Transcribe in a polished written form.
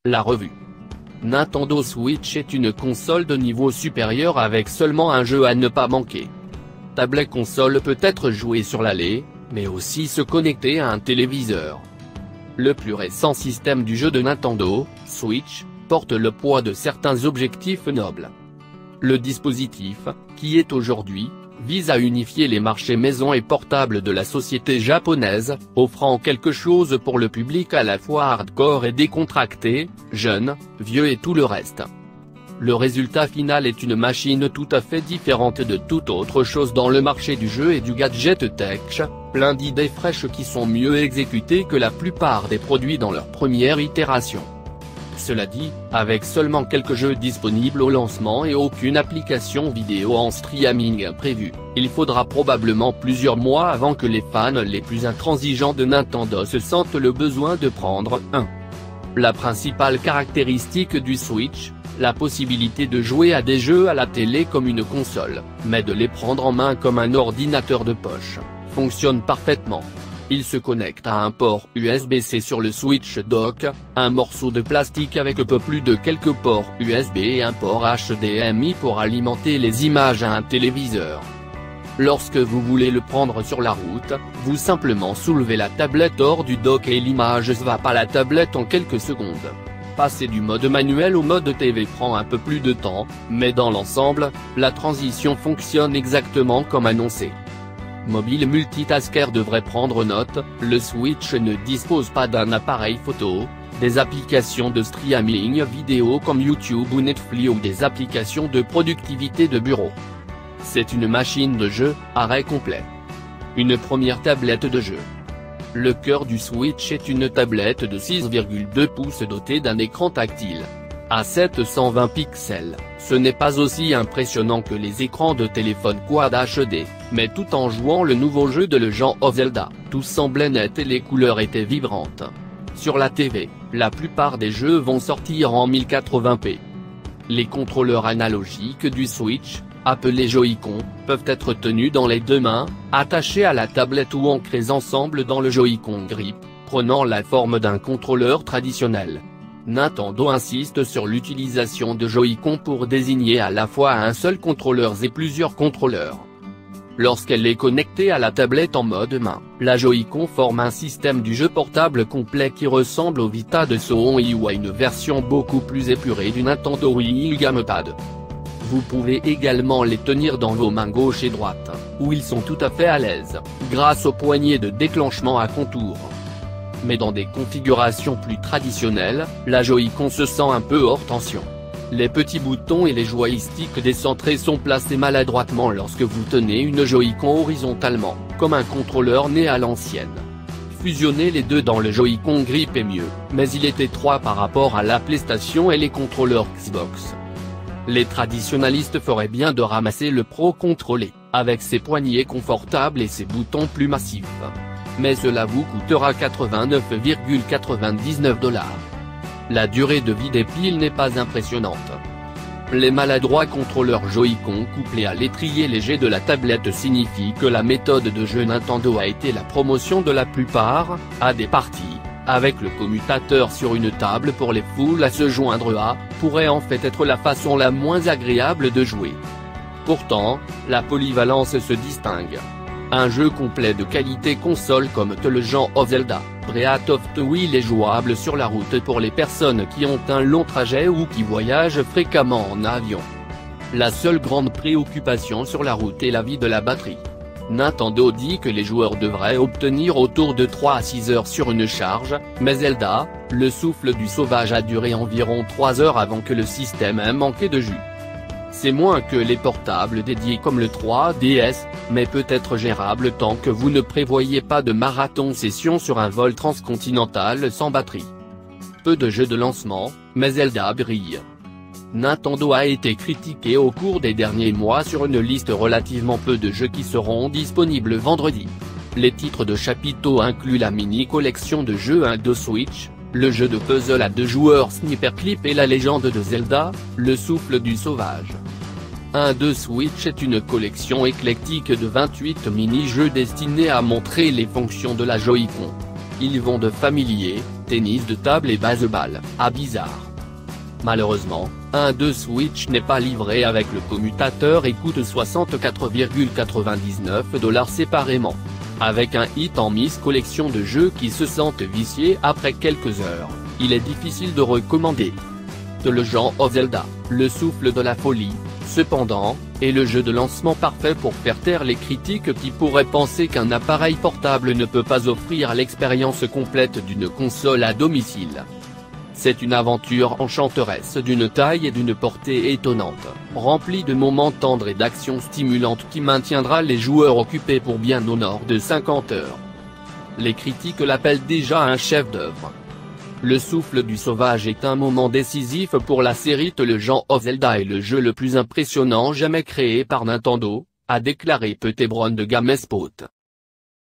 La revue. Nintendo Switch est une console de niveau supérieur avec seulement un jeu à ne pas manquer. Tablette console peut être jouée sur l'allée, mais aussi se connecter à un téléviseur. Le plus récent système du jeu de Nintendo, Switch, porte le poids de certains objectifs nobles. Le dispositif, qui est aujourd'hui, vise à unifier les marchés maison et portables de la société japonaise, offrant quelque chose pour le public à la fois hardcore et décontracté, jeune, vieux et tout le reste. Le résultat final est une machine tout à fait différente de toute autre chose dans le marché du jeu et du gadget tech, plein d'idées fraîches qui sont mieux exécutées que la plupart des produits dans leur première itération. Cela dit, avec seulement quelques jeux disponibles au lancement et aucune application vidéo en streaming prévue, il faudra probablement plusieurs mois avant que les fans les plus intransigeants de Nintendo se sentent le besoin de prendre un. La principale caractéristique du Switch, la possibilité de jouer à des jeux à la télé comme une console, mais de les prendre en main comme un ordinateur de poche, fonctionne parfaitement. Il se connecte à un port USB-C sur le Switch Dock, un morceau de plastique avec peu plus de quelques ports USB et un port HDMI pour alimenter les images à un téléviseur. Lorsque vous voulez le prendre sur la route, vous simplement soulevez la tablette hors du dock et l'image swap à la tablette en quelques secondes. Passer du mode manuel au mode TV prend un peu plus de temps, mais dans l'ensemble, la transition fonctionne exactement comme annoncé. Mobile multitasker devrait prendre note, le Switch ne dispose pas d'un appareil photo, des applications de streaming vidéo comme YouTube ou Netflix ou des applications de productivité de bureau. C'est une machine de jeu, arrêt complet. Une première tablette de jeu. Le cœur du Switch est une tablette de 6,2 pouces dotée d'un écran tactile. À 720 pixels, ce n'est pas aussi impressionnant que les écrans de téléphone Quad HD, mais tout en jouant le nouveau jeu de Legend of Zelda, tout semblait net et les couleurs étaient vibrantes. Sur la TV, la plupart des jeux vont sortir en 1080p. Les contrôleurs analogiques du Switch, appelés Joy-Con, peuvent être tenus dans les deux mains, attachés à la tablette ou ancrés ensemble dans le Joy-Con Grip, prenant la forme d'un contrôleur traditionnel. Nintendo insiste sur l'utilisation de Joy-Con pour désigner à la fois un seul contrôleur et plusieurs contrôleurs. Lorsqu'elle est connectée à la tablette en mode main, la Joy-Con forme un système du jeu portable complet qui ressemble au Vita de Sony ou à une version beaucoup plus épurée du Nintendo Wii U Gamepad. Vous pouvez également les tenir dans vos mains gauche et droite, où ils sont tout à fait à l'aise, grâce aux poignées de déclenchement à contour. Mais dans des configurations plus traditionnelles, la Joy-Con se sent un peu hors tension. Les petits boutons et les joysticks décentrés sont placés maladroitement lorsque vous tenez une Joy-Con horizontalement, comme un contrôleur né à l'ancienne. Fusionner les deux dans le Joy-Con Grip est mieux, mais il est étroit par rapport à la PlayStation et les contrôleurs Xbox. Les traditionalistes feraient bien de ramasser le Pro Controller, avec ses poignées confortables et ses boutons plus massifs. Mais cela vous coûtera 89,99 $. La durée de vie des piles n'est pas impressionnante. Les maladroits contrôleurs Joy-Con couplés à l'étrier léger de la tablette signifient que la méthode de jeu Nintendo a été la promotion de la plupart, à des parties, avec le commutateur sur une table pour les foules à se joindre à, pourrait en fait être la façon la moins agréable de jouer. Pourtant, la polyvalence se distingue. Un jeu complet de qualité console comme The Legend of Zelda, Breath of the Wild est jouable sur la route pour les personnes qui ont un long trajet ou qui voyagent fréquemment en avion. La seule grande préoccupation sur la route est la vie de la batterie. Nintendo dit que les joueurs devraient obtenir autour de 3 à 6 heures sur une charge, mais Zelda, le souffle du sauvage a duré environ 3 heures avant que le système ait manqué de jus. C'est moins que les portables dédiés comme le 3DS, mais peut être gérable tant que vous ne prévoyez pas de marathon session sur un vol transcontinental sans batterie. Peu de jeux de lancement, mais Zelda brille. Nintendo a été critiqué au cours des derniers mois sur une liste relativement peu de jeux qui seront disponibles vendredi. Les titres de chapitre incluent la mini-collection de jeux de Switch, le jeu de puzzle à 2 joueurs Sniper Clip et la légende de Zelda, le souffle du sauvage. de Switch est une collection éclectique de 28 mini-jeux destinés à montrer les fonctions de la Joy-Con. Ils vont de familier, tennis de table et baseball, à bizarre. Malheureusement, un de Switch n'est pas livré avec le commutateur et coûte 64,99 $ séparément. Avec un hit en Miss collection de jeux qui se sentent viciés après quelques heures, il est difficile de recommander. The Legend of Zelda, le souffle de la folie, cependant, est le jeu de lancement parfait pour faire taire les critiques qui pourraient penser qu'un appareil portable ne peut pas offrir l'expérience complète d'une console à domicile. C'est une aventure enchanteresse d'une taille et d'une portée étonnante, remplie de moments tendres et d'actions stimulantes qui maintiendra les joueurs occupés pour bien au nord de 50 heures. Les critiques l'appellent déjà un chef-d'œuvre. Le souffle du sauvage est un moment décisif pour la série The Legend of Zelda et le jeu le plus impressionnant jamais créé par Nintendo, a déclaré Pete Brown de GameSpot.